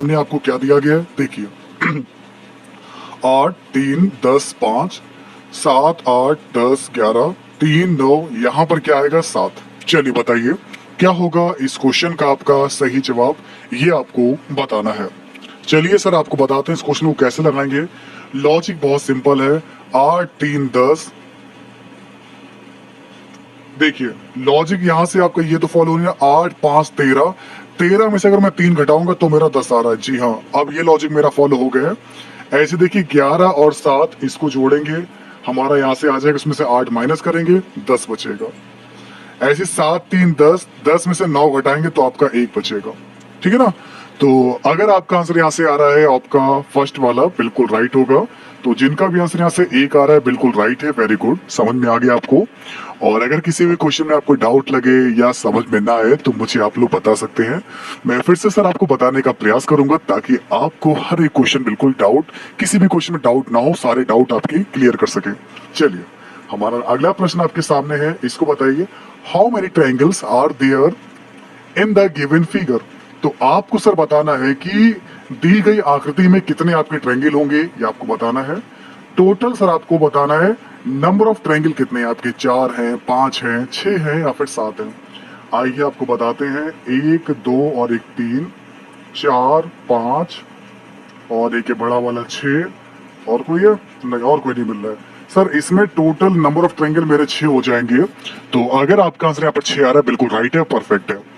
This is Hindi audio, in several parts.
हमने आपको क्या दिया गया है देखिए। 8 3 10 5 7 8 10 11 3 9, यहाँ पर क्या आएगा 7। चलिए बताइए क्या होगा इस क्वेश्चन का आपका सही जवाब, ये आपको बताना है। चलिए सर आपको बताते हैं इस क्वेश्चन को कैसे लगाएंगे। लॉजिक बहुत सिंपल है। 8 3 10, देखिए लॉजिक यहाँ से आपका ये तो फॉलो नहीं है। 8 5 13, 13 में से अगर मैं 3 घटाऊंगा तो मेरा 10 आ रहा है। जी हाँ, अब ये लॉजिक मेरा फॉलो हो गया है। ऐसे देखिए 11 और 7 इसको जोड़ेंगे, हमारा यहाँ से आ जाएगा, इसमें से 8 माइनस करेंगे 10 बचेगा। ऐसे 7 3 10, 10 में से 9 घटाएंगे तो आपका 1 बचेगा। ठीक है ना। तो अगर आपका आंसर यहाँ से आ रहा है आपका फर्स्ट वाला बिल्कुल राइट होगा। तो जिनका भी आंसर यहाँ से 1 आ रहा है बिल्कुल राइट है। वेरी गुड, समझ में आ गया आपको। और अगर किसी भी क्वेश्चन में आपको डाउट लगे या समझ में ना आए तो मुझे आप लोग बता सकते हैं। मैं फिर से सर आपको बताने का प्रयास करूंगा ताकि आपको हर एक क्वेश्चन बिल्कुल डाउट, किसी भी क्वेश्चन में डाउट ना हो, सारे डाउट आपके क्लियर कर सके। चलिए हमारा अगला प्रश्न आपके सामने है, इसको बताइए। How many triangles are there in the given figure. तो आपको सर बताना है कि दी गई आकृति में कितने आपके ट्रायंगल होंगे, ये आपको बताना है। टोटल सर आपको बताना है नंबर ऑफ ट्रायंगल कितने हैं आपके, 4 हैं 5 हैं 6 हैं या फिर 7 हैं। आइए आपको बताते हैं। 1 2 और एक 3, 4 5 और एक ये बड़ा वाला 6, और कोई है नहीं, और कोई नहीं मिल रहा है सर। इसमें टोटल नंबर ऑफ ट्रायंगल मेरे 6 हो जाएंगे। तो अगर आपका आंसर यहाँ पर 6 आ रहा है बिल्कुल राइट है, परफेक्ट है।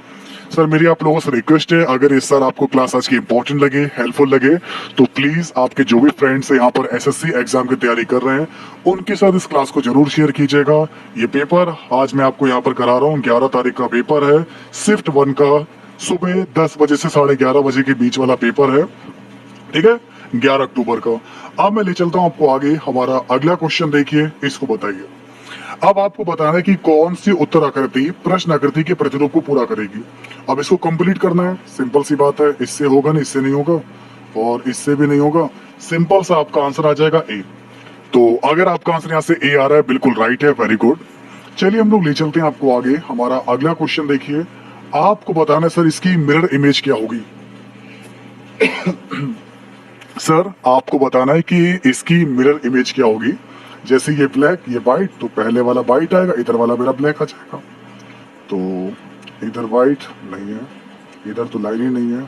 सर मेरी आप लोगों से रिक्वेस्ट है, अगर इस सर आपको क्लास आज की इंपॉर्टेंट लगे, हेल्पफुल लगे, तो प्लीज आपके जो भी फ्रेंड्स है यहाँ पर एसएससी एग्जाम की तैयारी कर रहे हैं उनके साथ इस क्लास को जरूर शेयर कीजिएगा। ये पेपर आज मैं आपको यहाँ पर करा रहा हूँ, 11 तारीख का पेपर है, शिफ्ट 1 का, सुबह 10 बजे से 11:30 बजे के बीच वाला पेपर है। ठीक है, 11 अक्टूबर का। अब मैं ले चलता हूँ आपको आगे। हमारा अगला क्वेश्चन देखिए, इसको बताइए। अब आपको बताना है कि कौन सी उत्तर आकृति प्रश्न आकृति के प्रतिरूप को पूरा करेगी। अब इसको कंप्लीट करना है, सिंपल सी बात है। इससे होगा नहीं, इससे नहीं होगा और इससे भी नहीं होगा। सिंपल सा आपका आंसर आ जाएगा ए। तो अगर आपका आंसर यहाँ से ए आ रहा है बिल्कुल राइट है, वेरी गुड। चलिए हम लोग ले चलते हैं आपको आगे। हमारा अगला क्वेश्चन देखिए। आपको बताना है सर इसकी मिरर इमेज क्या होगी। सर आपको बताना है कि इसकी मिरर इमेज क्या होगी। जैसे ये ब्लैक ये वाइट, तो पहले वाला वाइट आएगा, इधर वाला मेरा ब्लैक आ जाएगा। तो इधर वाइट नहीं है, इधर तो लाइन ही नहीं है,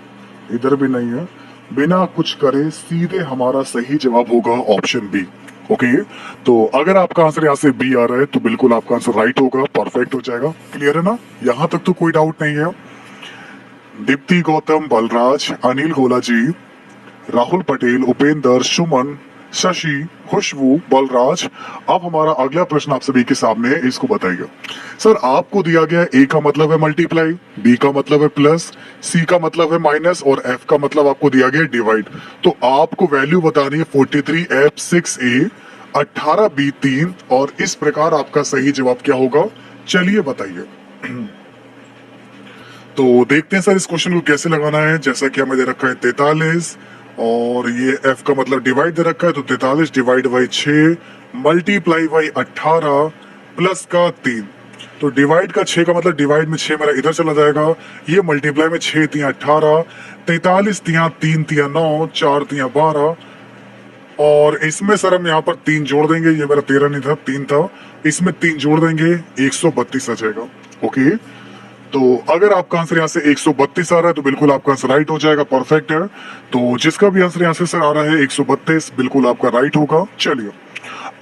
इधर भी नहीं है। बिना कुछ करे सीधे हमारा सही जवाब होगा ऑप्शन बी। ओके, तो अगर आपका आंसर यहाँ से बी आ रहा है तो बिल्कुल आपका आंसर राइट होगा, परफेक्ट हो जाएगा। क्लियर है ना, यहाँ तक तो कोई डाउट नहीं है। दीप्ति गौतम, बलराज, अनिल गोलाजी, राहुल पटेल, उपेंद्र, सुमन, शशि, खुशबू, बलराज। अब हमारा अगला प्रश्न आप सभी के सामने है, इसको बताइए। सर आपको दिया गया ए का मतलब है मल्टीप्लाई, बी का मतलब है प्लस, सी का मतलब है माइनस और एफ का मतलब आपको दिया गया डिवाइड। तो आपको वैल्यू बतानी है 43F6A, 18B3 और इस प्रकार आपका सही जवाब क्या होगा, चलिए बताइए। तो देखते हैं सर इस क्वेश्चन को कैसे लगाना है। जैसा कि हमें दे रखा है 43 और ये f का मतलब डिवाइड दे रखा है, तो 43 divide by 6 multiply by 18 plus का 3। तो डिवाइड का 6 का मतलब डिवाइड में 6 मेरा इधर चला जाएगा, ये मल्टीप्लाई में 6 तिया 18, 43 तिया 3 तिया 9, 4 तिया 12 और इसमें सर हम यहाँ पर 3 जोड़ देंगे। ये मेरा 13 नहीं था, 3 था, इसमें 3 जोड़ देंगे 132 आ जाएगा। ओके, तो अगर आपका आंसर यहाँ से 132 आ रहा है तो बिल्कुल आपका आंसर राइट हो जाएगा, परफेक्ट है। तो जिसका भी आंसर यहाँ से सर आ रहा है 132 बिल्कुल आपका राइट होगा। चलिए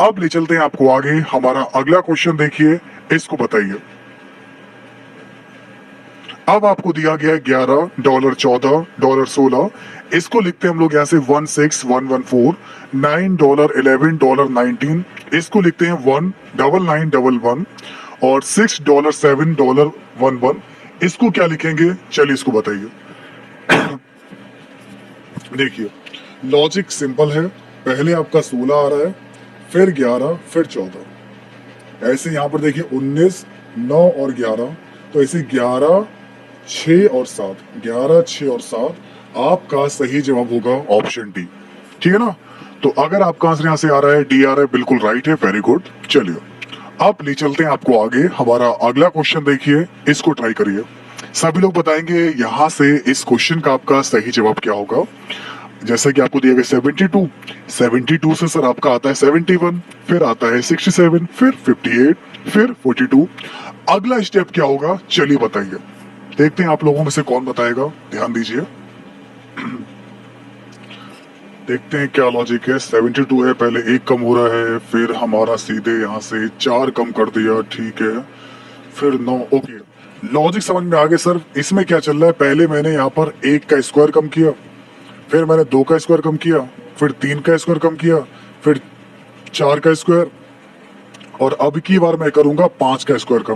अब ले चलते हैं आपको आगे। हमारा अगला क्वेश्चन देखिए, इसको बताइए। अब आपको दिया गया है $11, $14, $16। इसको लिखते हैं हम लोग यहाँ से 16114, $9, $11, $19। इसको लिखते हैं 19911 और $6, $7, $11। इसको क्या लिखेंगे, चलिए इसको बताइए। देखिए लॉजिक सिंपल है, पहले आपका 16 आ रहा है, फिर 11, फिर 14। ऐसे यहाँ पर देखिए 19, 9 और 11, तो ऐसे 11, 6 और 7, 11, 6 और 7 आपका सही जवाब होगा ऑप्शन डी। ठीक है ना। तो अगर आपका आंसर यहाँ से आ रहा है डी आ रहा है, बिल्कुल राइट है, वेरी गुड। चलिए अब ले चलते हैं आपको आगे। हमारा अगला क्वेश्चन देखिए, इसको ट्राई करिए। सभी लोग बताएंगे यहाँ से इस क्वेश्चन का आपका सही जवाब क्या होगा। जैसे कि आपको दिया गया 72, 72 से सर आपका आता है 71, फिर आता है 67, फिर 58, फिर 42। अगला स्टेप क्या होगा चलिए बताइए। देखते हैं आप लोगों में से कौन बताएगा, ध्यान दीजिए। देखते हैं क्या लॉजिक है। 72 है, पहले एक कम हो रहा है, फिर हमारा सीधे यहाँ से 4 कम कर दिया, ठीक है, फिर 9। ओके, लॉजिक समझ में आ गया सर। इसमें क्या चल रहा है, पहले मैंने यहाँ पर 1 का स्क्वायर कम किया, फिर मैंने 2 का स्क्वायर कम किया, फिर 3 का स्क्वायर कम किया, फिर 4 का स्क्वायर, और अब की बार मैं करूंगा 5 का स्क्वायर कम।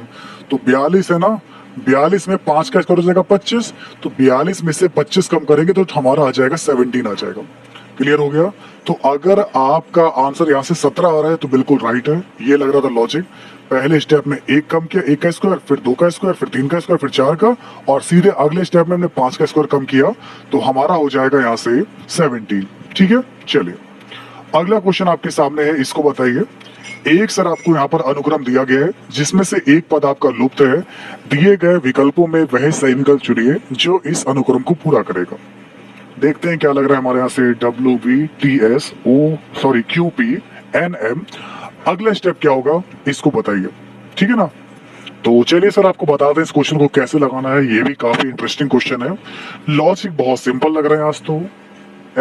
तो 42 है ना, 42 में 5 का स्क्वायर हो जाएगा 25, तो 42 में से 25 कम करेंगे तो हमारा आ जाएगा 17 आ जाएगा। क्लियर हो गया। तो अगर आपका आंसर यहाँ से 17 आ रहा है तो बिल्कुल राइट है। ये लग रहा था लॉजिक। पहले स्टेप में 1 कम किया, 1 का स्क्वायर, फिर 2 का स्क्वायर, फिर 3 का स्क्वायर, फिर 4 का, और सीधे अगले स्टेप में हमने 5 का स्क्वायर कम किया, तो हमारा हो जाएगा यहाँ से 17। ठीक है, चलिए अगला क्वेश्चन आपके सामने है, इसको बताइए। एक सर आपको यहाँ पर अनुक्रम दिया गया है जिसमें से एक पद आपका लुप्त है। दिए गए विकल्पों में वह सही विकल्प चुनिए जो इस अनुक्रम को पूरा करेगा। देखते हैं क्या लग रहा है हमारे यहाँ से। WBTSO QPNM, अगला स्टेप क्या होगा इसको बताइए। ठीक है ना, तो चलिए सर आपको बता दें इस क्वेश्चन को कैसे लगाना है। ये भी काफी इंटरेस्टिंग क्वेश्चन है। लॉजिक बहुत सिंपल लग रहा है आज तो।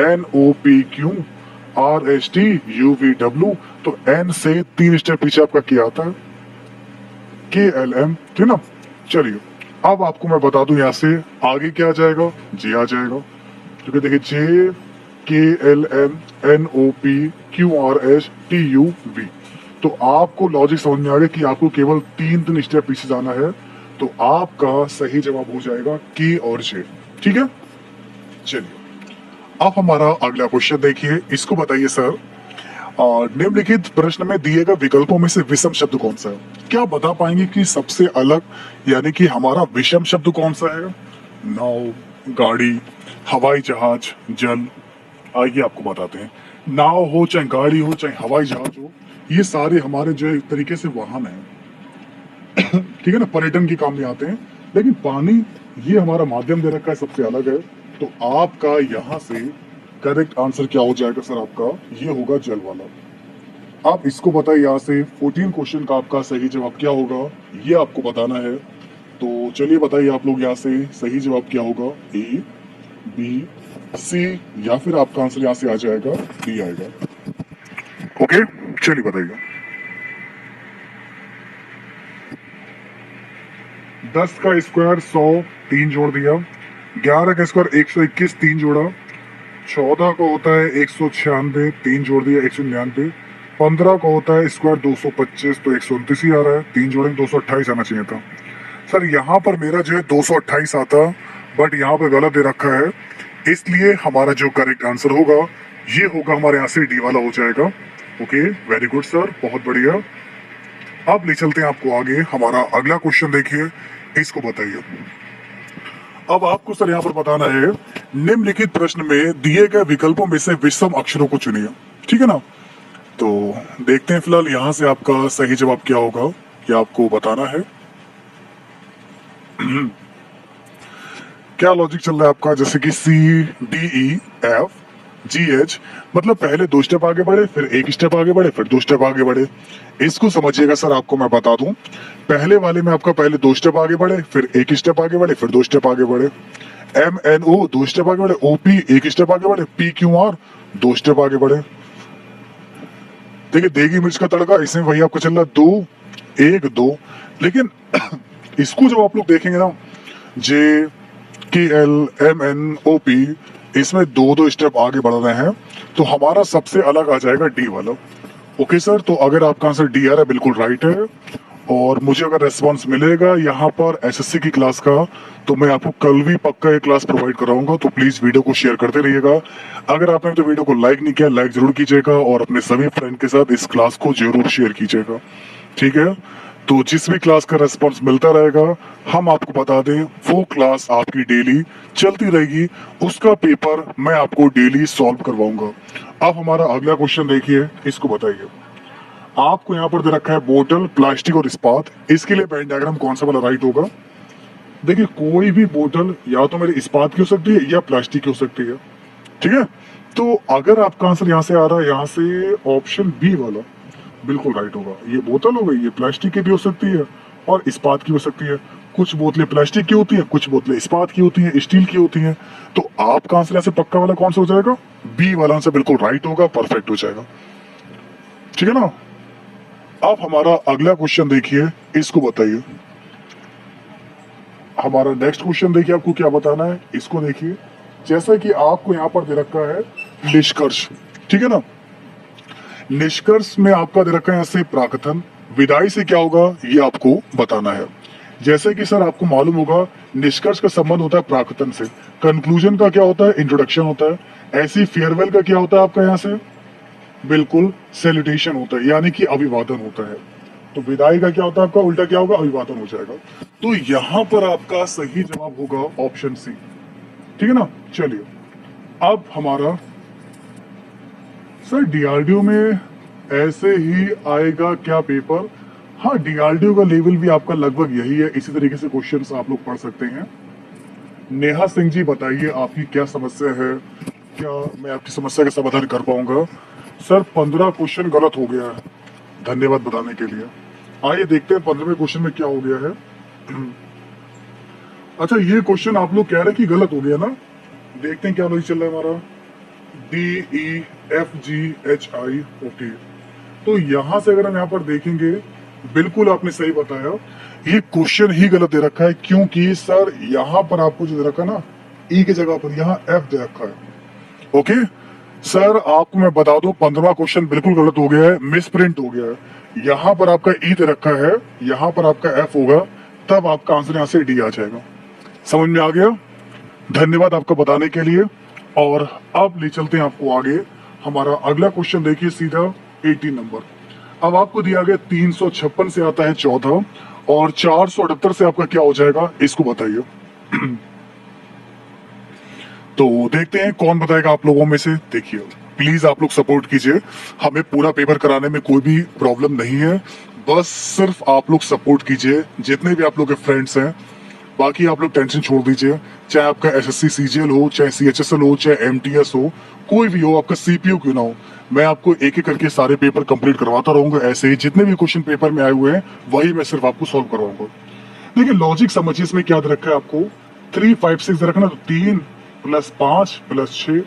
NOPQRSTUVW, तो N से 3 स्टेप पीछे आपका क्या आता है, KLM, ठीक ना। चलिए अब आपको मैं बता दूं यहाँ से आगे क्या आ जाएगा, J आ जाएगा। क्योंकि देखिए JKLMNOPQRSTUV, तो आपको लॉजिक समझ में आ गया कि आपको केवल 3 स्टेप पीछे जाना है, तो आपका सही जवाब हो जाएगा K और J। ठीक है, चलिए अब हमारा अगला क्वेश्चन देखिए, इसको बताइए सर। और निम्नलिखित प्रश्न में दिए गए विकल्पों में से विषम शब्द कौन सा है। क्या बता पाएंगे कि सबसे अलग यानी कि हमारा विषम शब्द कौन सा है। नाव, गाड़ी, हवाई जहाज, जल। आइए आपको बताते हैं। नाव हो, चाहे गाड़ी हो, चाहे हवाई जहाज हो, ये सारे हमारे जो एक तरीके से वाहन है, ठीक है ना, पर्यटन के काम में आते हैं। लेकिन पानी ये हमारा माध्यम दे रखा है, सबसे अलग है। तो आपका यहाँ से करेक्ट आंसर क्या हो जाएगा सर, आपका ये होगा जल वाला। आप इसको बताइए यहाँ से 14 क्वेश्चन का आपका सही जवाब क्या होगा, ये आपको बताना है। तो चलिए बताइए आप लोग यहाँ से सही जवाब क्या होगा, A, B, C, या फिर आपका आंसर यहाँ से आ जाएगा D आएगा। ओके, चलिए बताइए। 10 का स्क्वायर 100, 3 जोड़ दिया। 11 का स्क्वायर 121, 3 जोड़ा। 14 का होता है 196, 3 जोड़ दिया 199। 15 का होता है स्क्वायर 225, तो 129 ही आ रहा है, 3 जोड़ेंगे 228 आना चाहिए था। सर यहाँ पर मेरा जो है 228 आता, बट यहाँ पर गलत दे रखा है, इसलिए हमारा जो करेक्ट आंसर होगा ये होगा हमारे यहाँ से डी वाला हो जाएगा। ओके, वेरी गुड सर, बहुत बढ़िया। अब ले चलते हैं आपको आगे। हमारा अगला क्वेश्चन देखिए, इसको बताइए। अब आपको सर यहाँ पर बताना है निम्नलिखित प्रश्न में दिए गए विकल्पों में से विषम अक्षरों को चुनिए। ठीक है ना, तो देखते हैं फिलहाल यहाँ से आपका सही जवाब क्या होगा, ये आपको बताना है। क्या लॉजिक चल रहा है आपका, जैसे कि CDEFGH, मतलब पहले 2 स्टेप आगे बढ़े, फिर 1 स्टेप आगे बढ़े, फिर 2 स्टेप आगे बढ़े। इसको समझिएगा सर, आपको मैं बता दूं, पहले वाले में आपका पहले 2 स्टेप आगे बढ़े, फिर 1 स्टेप आगे बढ़े, फिर 2 स्टेप आगे बढ़े। MNO 2 स्टेप आगे बढ़े, OP 1 स्टेप आगे बढ़े, PQR 2 स्टेप आगे बढ़े। देखिए देगी मिर्च का तड़का, इसमें वही आपको चल रहा 2 1 2, लेकिन इसको जब आप लोग देखेंगे ना, JKLMNOP, इसमें 2 स्टेप आगे बढ़ रहे हैं, तो हमारा सबसे अलग आ जाएगा डी वाला। ओके सर, तो अगर आपका आंसर डी आ रहा है बिल्कुल राइट है। और मुझे अगर रेस्पॉन्स मिलेगा यहाँ पर SSC की क्लास का, तो मैं आपको कल भी पक्का ये क्लास प्रोवाइड कराऊंगा। तो प्लीज वीडियो को शेयर करते रहिएगा। अगर आपने तो वीडियो को लाइक नहीं किया, लाइक जरूर कीजिएगा, और अपने सभी फ्रेंड के साथ इस क्लास को जरूर शेयर कीजिएगा। ठीक है, तो जिस भी क्लास का रेस्पॉन्स मिलता रहेगा हम आपको बता दें, वो क्लास आपकी डेली चलती रहेगी, उसका पेपर मैं आपको डेली सॉल्व करवाऊंगा। अब हमारा अगला क्वेश्चन देखिए, इसको बताइए। आपको यहाँ पर दे रखा है बोतल, प्लास्टिक और इस्पात, इसके लिए पेन डायग्राम कौन सा वाला राइट होगा। देखिए कोई भी बोतल या तो मेरे इस्पात की हो सकती है या प्लास्टिक की हो सकती है, ठीक है। तो अगर आपका आंसर यहाँ से आ रहा है, यहाँ से ऑप्शन बी वाला बिल्कुल राइट होगा। ये बोतल हो गई, ये प्लास्टिक की भी हो सकती है और इस्पात की हो सकती है। कुछ बोतलें प्लास्टिक की होती है, कुछ बोतलें इस्पात की होती है, स्टील की होती है। तो आपका आंसर यहाँ से पक्का वाला कौन सा हो जाएगा? बी वाला आंसर बिल्कुल राइट होगा, परफेक्ट हो जाएगा, ठीक है ना। अब हमारा अगला क्वेश्चन देखिए, इसको बताइए। हमारा नेक्स्ट क्वेश्चन देखिए, आपको क्या बताना है इसको देखिए। जैसा कि आपको यहाँ पर दे रखा है निष्कर्ष, ठीक है ना। निष्कर्ष में आपका दे रखा है ऐसे प्राकथन, विदाई से क्या होगा ये आपको बताना है। जैसे कि सर आपको मालूम होगा निष्कर्ष का संबंध होता है प्राकथन से, कंक्लूजन का क्या होता है? इंट्रोडक्शन होता है। ऐसी फेयरवेल का क्या होता है आपका यहाँ से? बिल्कुल सैल्यूटेशन होता है, यानी कि अभिवादन होता है। तो विदाई का क्या होता है आपका? उल्टा क्या होगा? अभिवादन हो जाएगा। तो यहाँ पर आपका सही जवाब होगा ऑप्शन सी, ठीक है ना। चलिए अब हमारा सर डीआरडीओ में ऐसे ही आएगा क्या पेपर? हाँ, डीआरडीओ का लेवल भी आपका लगभग यही है, इसी तरीके से क्वेश्चंस आप लोग पढ़ सकते हैं। नेहा सिंह जी बताइए आपकी क्या समस्या है, क्या मैं आपकी समस्या का समाधान कर पाऊंगा? सर 15 क्वेश्चन गलत हो गया है, धन्यवाद बताने के लिए। आइए देखते हैं 15वें क्वेश्चन में क्या हो गया है। अच्छा, ये क्वेश्चन आप लोग कह रहे हैं कि गलत हो गया ना, देखते हैं क्या लॉजिक चल रहा है हमारा। DEFGHI, तो यहां से अगर हम यहाँ पर देखेंगे, बिल्कुल आपने सही बताया, ये क्वेश्चन ही गलत दे रखा है, क्योंकि सर यहाँ पर आपको जो दे रखा है ना, ई की जगह पर यहाँ एफ दे रखा है। ओके सर, आपको मैं बता दूं 15वां क्वेश्चन बिल्कुल गलत हो गया है, मिस प्रिंट हो गया है। यहाँ पर आपका ई दे रखा है, यहाँ पर आपका एफ होगा, तब आपका आंसर यहाँ से डी आ जाएगा। समझ में आ गया? धन्यवाद आपको बताने के लिए। और अब ले चलते हैं आपको आगे। हमारा अगला क्वेश्चन देखिए, सीधा 18 नंबर। अब आपको दिया गया 356 से आता है 14 और 478 से आपका क्या हो जाएगा, इसको बताइए। तो देखते हैं कौन बताएगा आप लोगों में से। देखिए प्लीज आप लोग सपोर्ट कीजिए, हमें पूरा पेपर कराने में कोई भी प्रॉब्लम नहीं है, बस सिर्फ आप लोग सपोर्ट कीजिए, जितने भी आप लोग के फ्रेंड्स हैं। बाकी आप लोग टेंशन छोड़ दीजिए, चाहे आपका एसएससी सीजीएल हो, चाहे सीएचएसएल हो, चाहे एमटीएस हो, कोई भी हो, आपका सीपीयू क्यों ना हो, मैं आपको एक एक करके सारे पेपर कंप्लीट करवाता रहूंगा। ऐसे ही जितने भी क्वेश्चन पेपर में आए हुए हैं वही मैं सिर्फ आपको सॉल्व करवाऊंगा। देखिए लॉजिक समझिए, इसमें क्या दे रखा है आपको, 3 5 6 रखना, तो 3 + 5 + 6,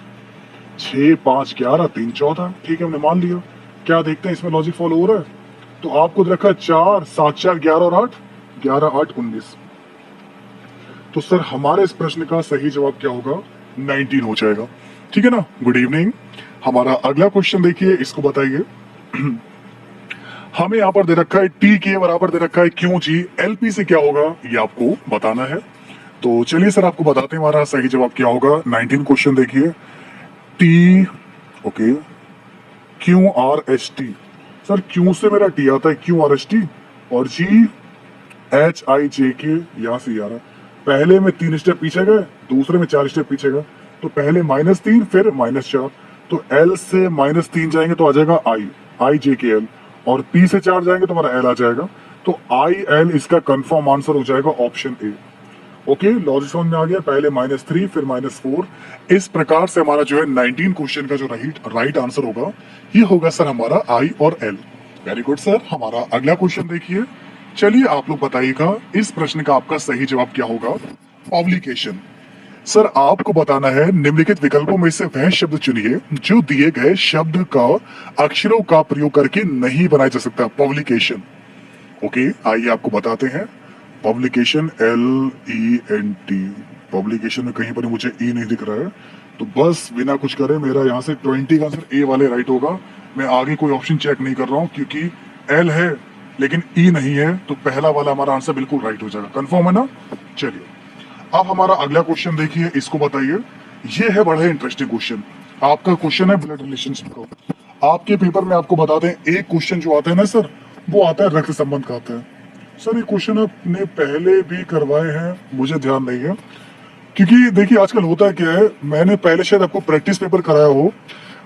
6 5 11 3 14, ठीक है, हमने मान लिया। क्या देखते हैं इसमें लॉजिक फॉलो हो रहा है? तो आपको दे रखा है 4 7 4 11 और 8, 11 8 19। तो सर हमारे इस प्रश्न का सही जवाब क्या होगा? 19 हो जाएगा, ठीक है ना। Good evening. हमारा अगला क्वेश्चन देखिए, इसको बताइए। हमें यहाँ पर दे रखा है टी के बराबर दे रखा है क्यों जी, एलपी से क्या होगा ये आपको बताना है। तो चलिए सर आपको बताते हैं हमारा सही जवाब क्या होगा। 19 क्वेश्चन देखिए, T okay QRST। Sir Q से मेरा टी आता है QRST, और GHIJK यहाँ से आ रहा है। पहले में 3 स्टेप पीछे गए, दूसरे में 4 स्टेप पीछे गए, तो पहले -3 फिर -4, तो L से -3 जाएंगे तो आ जाएगा IJKL, और P से 4 जाएंगे तो हमारा L आ जाएगा। तो IL इसका कंफर्म आंसर हो जाएगा ऑप्शन ए। ओके, लॉजिक समझ में आ गया, पहले -3 फिर -4। इस प्रकार से हमारा जो है 19 क्वेश्चन का जो राइट आंसर होगा ये होगा सर हमारा I और L। Very good sir. हमारा अगला क्वेश्चन देखिए, चलिए आप लोग बताइएगा इस प्रश्न का आपका सही जवाब क्या होगा। पब्लिकेशन। सर आपको बताना है निम्नलिखित विकल्पों में से वह शब्द चुनिए जो दिए गए शब्द का अक्षरों का प्रयोग करके नहीं बनाया जा सकता। पब्लिकेशन, ओके आइए आपको बताते हैं। पब्लिकेशन LENT, पब्लिकेशन में कहीं पर मुझे ई नहीं दिख रहा है, तो बस बिना कुछ करे मेरा यहाँ से 20 का आंसर ए वाले राइट होगा। मैं आगे कोई ऑप्शन चेक नहीं कर रहा हूँ, क्योंकि एल है लेकिन ई नहीं है, तो पहला वाला हमारा आंसर बिल्कुल राइट हो जाएगा। कंफर्म है ना? चलिए अब हमारा अगला क्वेश्चन देखिए, इसको बताइए। ये है बड़ा इंटरेस्टिंग क्वेश्चन। आपका क्वेश्चन है ब्लड रिलेशनशिप का। आपके पेपर में आपको बताते हैं एक क्वेश्चन जो आता है ना सर, वो आता है रक्त संबंध का आता है। सर ये क्वेश्चन आपने पहले भी करवाए हैं, मुझे ध्यान नहीं है, क्योंकि देखिए आजकल होता है क्या है, मैंने पहले शायद आपको प्रैक्टिस पेपर कराया हो।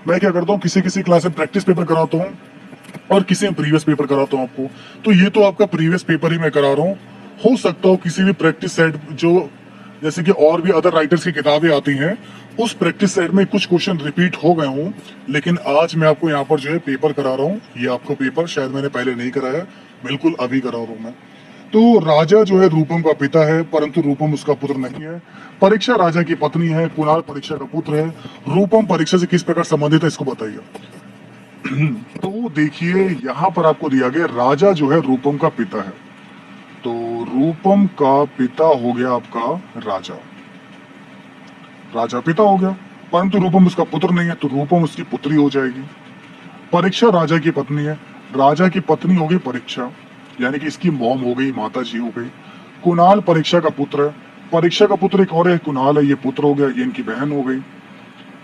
मैं क्या करता हूँ, किसी किसी क्लास में प्रैक्टिस पेपर कराता हूँ और किसी में प्रीवियस पेपर कराता हूँ आपको। तो ये तो आपका प्रीवियस पेपर ही मैं करा रहा हूँ। हो सकता हो किसी भी प्रैक्टिस सेट जो जैसे कि और भी अदर राइटर्स की किताबें आती हैं उस प्रैक्टिस सेट में कुछ क्वेश्चन रिपीट हो गए हों, लेकिन आज मैं आपको यहाँ पर जो है पेपर करा रहा हूँ। ये आपको पेपर शायद मैंने पहले नहीं कराया, बिल्कुल अभी करा रहा हूँ मैं। तो राजा जो है रूपम का पिता है, परंतु रूपम उसका पुत्र नहीं है। परीक्षा राजा की पत्नी है, कुणाल परीक्षा का पुत्र है। रूपम परीक्षा से किस प्रकार संबंधित है इसको बताइए। तो देखिए यहाँ पर आपको दिया गया राजा जो है रूपम का पिता है, तो रूपम का पिता हो गया आपका राजा। राजा पिता हो गया, परंतु रूपम उसका पुत्र नहीं है, तो रूपम उसकी पुत्री हो जाएगी। परीक्षा राजा की पत्नी है, राजा की पत्नी हो गई परीक्षा, यानी कि इसकी मॉम हो गई, माता जी हो गई। कुणाल परीक्षा का पुत्र है, परीक्षा का पुत्र एक और है, कुणाल है, ये पुत्र हो गया, ये इनकी बहन हो गई।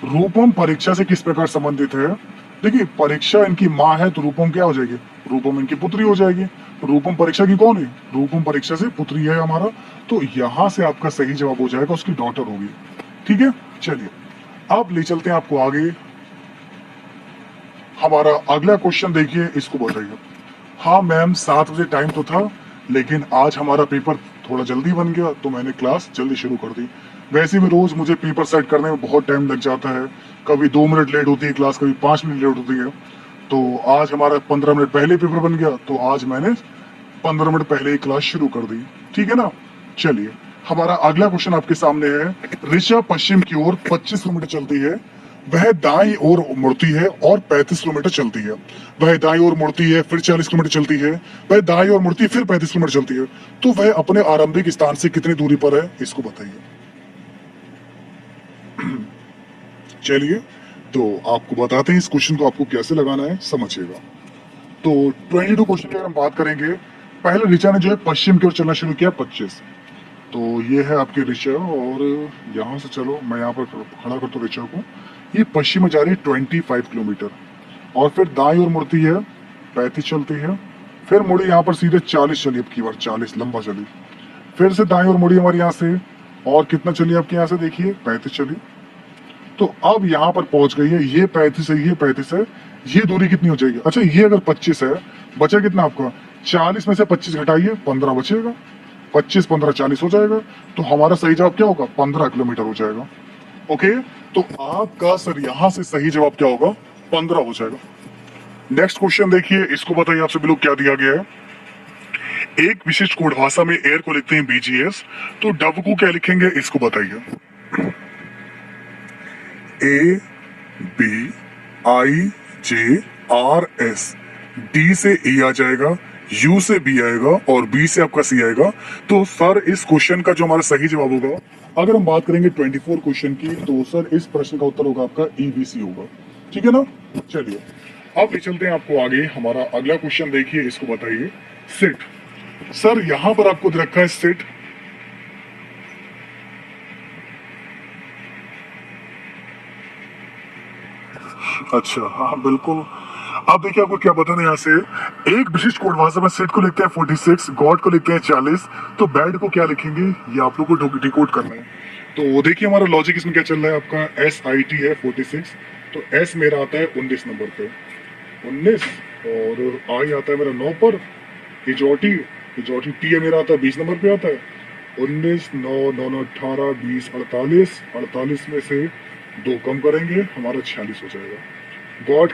रूपम परीक्षा से किस प्रकार संबंधित है? देखिए परीक्षा इनकी माँ है, तो रूपम क्या हो जाएगी? रूपम इनकी पुत्री हो जाएगी। रूपम परीक्षा की कौन है? रूपम परीक्षा से पुत्री है हमारा, तो यहाँ से आपका सही जवाब हो जाएगा उसकी डॉटर होगी। ठीक है, चलिए अब ले चलते हैं आपको आगे। हमारा अगला क्वेश्चन देखिए, इसको बताइए। हाँ मैम 7 बजे टाइम तो था, लेकिन आज हमारा पेपर थोड़ा जल्दी बन गया तो मैंने क्लास जल्दी शुरू कर दी। वैसे भी रोज मुझे पेपर सेट करने में बहुत टाइम लग जाता है, कभी 2 मिनट लेट होती है क्लास, कभी 5 मिनट लेट होती है। तो आज हमारा 15 मिनट पहले पेपर बन गया, तो आज मैंने 15 मिनट पहले ही क्लास शुरू कर दी। ठीक है ना, चलिए हमारा अगला क्वेश्चन आपके सामने है। ऋचा पश्चिम की ओर 25 किलोमीटर चलती है, वह दाईं ओर मुड़ती है और 35 किलोमीटर चलती है। वह दाईं ओर मुड़ती है, फिर 40 किलोमीटर चलती है, वह दाईं ओर मुड़ती है, फिर 35 किलोमीटर चलती है। तो वह अपने आरंभिक स्थान से कितनी दूरी पर है, इसको बताइए। चलिए तो आपको बताते हैं इस क्वेश्चन को आपको कैसे लगाना है, समझिएगा। तो 22 क्वेश्चन की अगर हम बात करेंगे, पहले ऋचा ने जो है पश्चिम की ओर चलना शुरू किया 25, तो ये है आपकी ऋचा, और यहाँ से चलो मैं यहाँ पर खड़ा करता हूँ ऋचा को। ये पश्चिम में जा रही है 25 किलोमीटर, और फिर दाईं ओर मुड़ती है 35 चलती है, फिर मुड़ी यहाँ पर सीधे 40 चली, अब की बार 40 लंबा चली, फिर से दाईं ओर मुड़ी हमारे यहाँ से, और कितना चली आपके यहाँ से देखिए 35 चली। तो अब यहाँ पर पहुंच गई है, ये 35 है, ये 35 है, ये दूरी कितनी हो जाएगी? अच्छा ये अगर 25 है, बचा कितना आपका? 40 में से 25 घटाइए, 15 बचेगा। 25 15 40 हो जाएगा, तो हमारा सही जवाब क्या होगा? 15 किलोमीटर हो जाएगा। ओके, तो आपका सर यहाँ से सही जवाब क्या होगा? 15 हो जाएगा। नेक्स्ट क्वेश्चन देखिए, इसको बताइए आपसे बिल्कुल क्या दिया गया है। एक विशिष्ट कोड भाषा में एयर को लिखते हैं बीजीएस, तो डव को क्या लिखेंगे इसको बताइए। A B I J R S, D से ए आ जाएगा, यू से बी आएगा, और बी से आपका सी आएगा। तो सर इस क्वेश्चन का जो हमारा सही जवाब होगा, अगर हम बात करेंगे 24 क्वेश्चन की, तो सर इस प्रश्न का उत्तर होगा आपका ईबीसी होगा। ठीक है ना, चलिए अब ले चलते हैं आपको आगे। हमारा अगला क्वेश्चन देखिए, इसको बताइए। सिट, सर यहां पर आपको दे रखा है सिट, अच्छा हाँ बिल्कुल। अब देखिए आपको क्या बताना है यहाँ से। एक विशिष्ट कोड भाषा में सेट को लिखते हैं 46, गॉड को लिखते हैं 40, तो बैड को क्या लिखेंगे ये आप लोग को डिकोड करना है। तो देखिए हमारा लॉजिक इसमें क्या चल रहा है, आपका SIT है 46, तो S मेरा आता है 19 नंबर पे, 19, और I आता है मेरा 9 पर, इजोटी T है मेरा आता है 20 नंबर पे आता है, 19 9 9 9 18 20 48, 48 में से 2 कम करेंगे हमारा 46 हो जाएगा। गॉड